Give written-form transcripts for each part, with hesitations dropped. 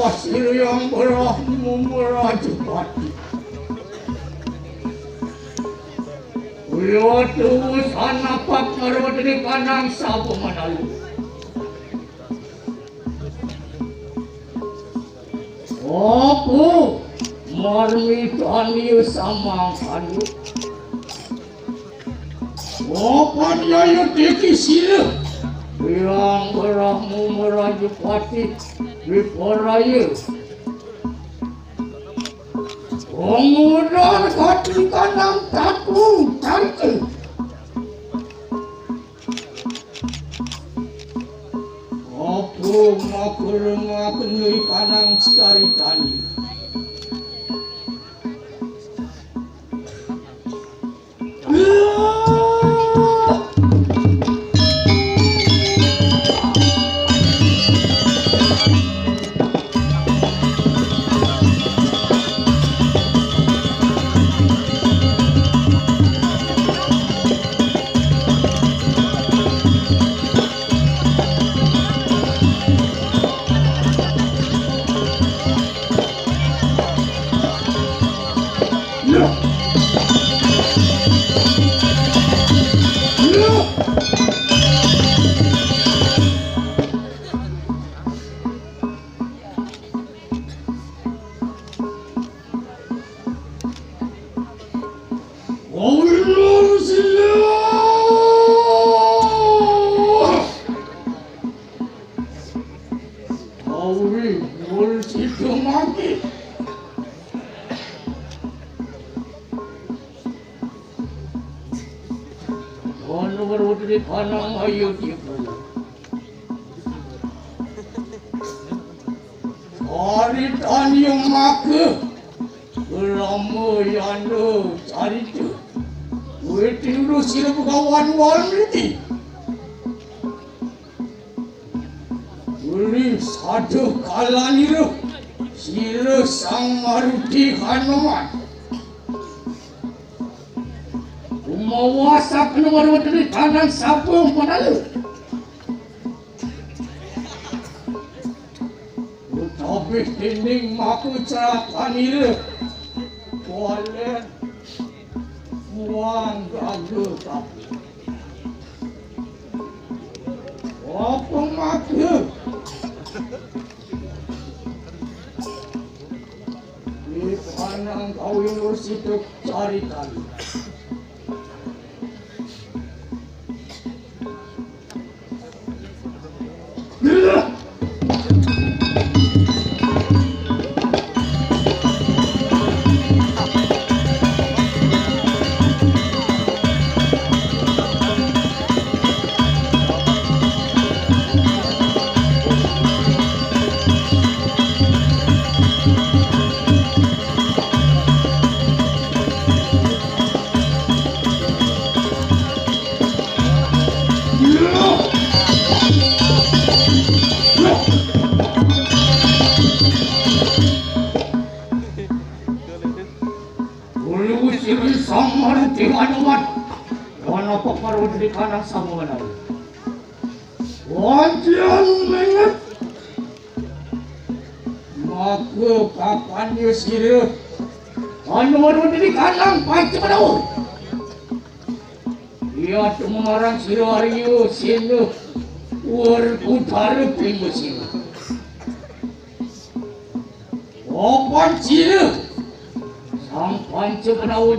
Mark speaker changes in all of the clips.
Speaker 1: Pasir yang berahmu merajupati. Uyo tuh sana pak marwadi kanang sabu manalu. Aku marmi tani sama kalu. Apa dia yang dikisir? Yang berahmu merajupati. Viporaya Pengudan kati kanang takung cantik. Aku makurungakan kanang caritani.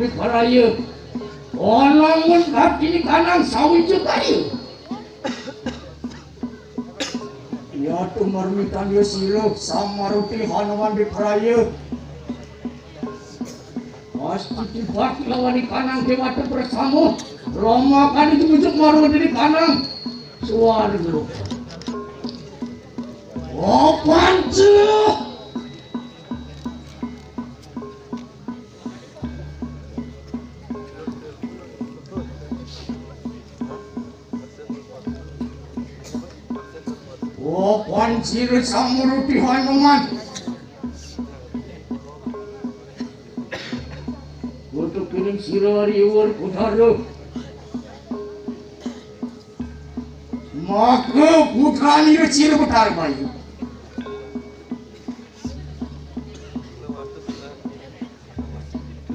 Speaker 1: Viporaya Onangun kati kanang sawi juga.
Speaker 2: Ya tumarmitan dia siluk samaruti Hanuman di Praya.
Speaker 1: Pasti tiba lawan di kanang dewata bersama. Rama kan itu bujuk maru di kanang. Suara dulu.
Speaker 2: Oh panci. Oh panci samaruti Hanuman.
Speaker 1: Untuk kirim sirari war putaro.
Speaker 2: Maka putrani ciri putar bayi.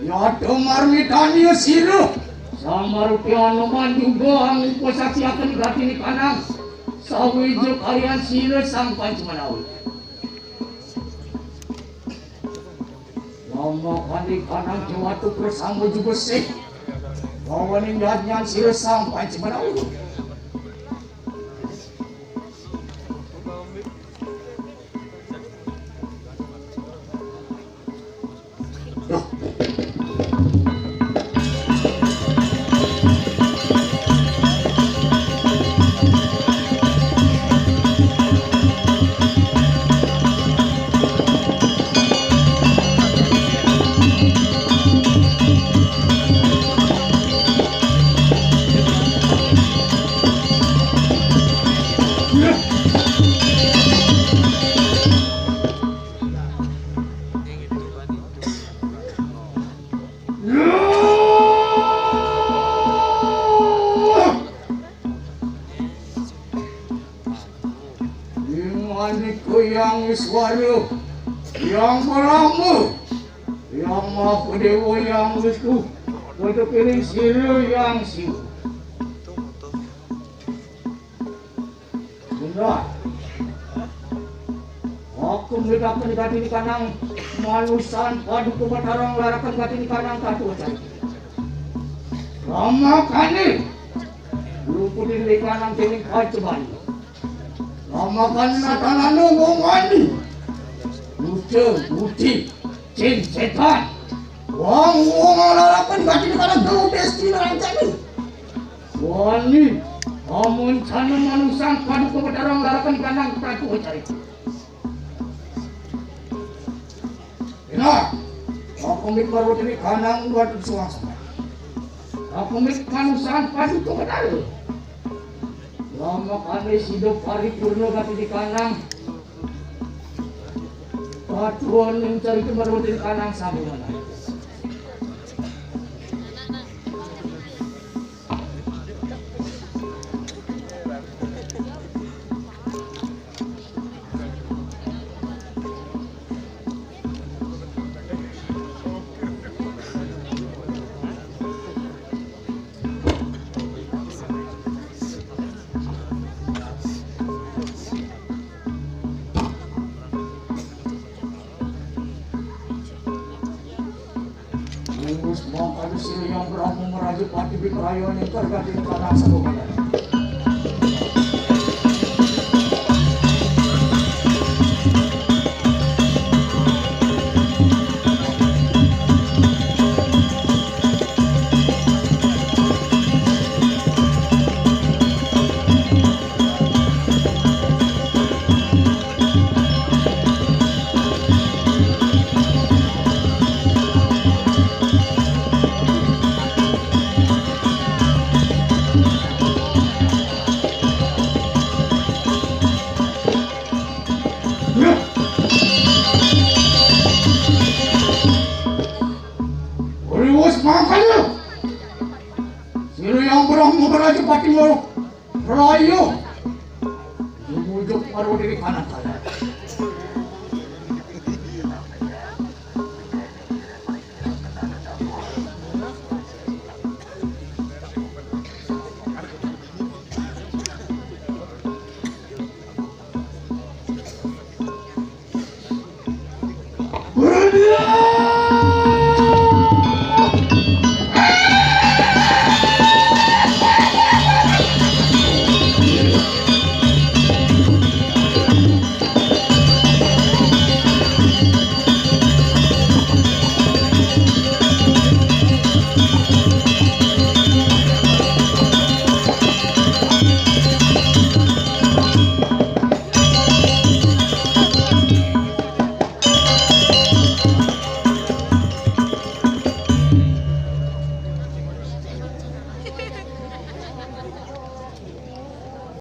Speaker 2: Ya tumarmitani siru.
Speaker 1: Samaruti Hanuman juga angin saksi akan diganti di kanang. Sawijo kalian sira sampai cemanawi. Lama kali kanang jawatu bersama juga sih. Bawa nindatnya sira sampai cemanawi. Yang iswaru, yang beramu, yang maha dewa yang wisnu, untuk pilih siru yang siu. Benar. Aku mendapat gati di kanang manusan padu kebatarang larakan gati di kanang katu cari. Lama kali, luputin di kanang teling kacuban. Lama kan natananu wongani. Lucu, budi, cin, setan. Wong larakan gati di kanang gau destina rancani. Wani, amun sana manusan padu kebatarang larakan di kanang katu cari. Benar, aku mikir ini kanang buat suasana. Aku mikir manusia pasti tu benar. Lama kami hidup paripurna gati di kanang. Patuan yang cari kebaru di kanang sampai mana? Sini yang beramu merajuk pati di perayaan yang tergati di tanah sebuah. Makanya, sino yang beramu merajuk pati mo, rayo, bubujok paru di kanan saya.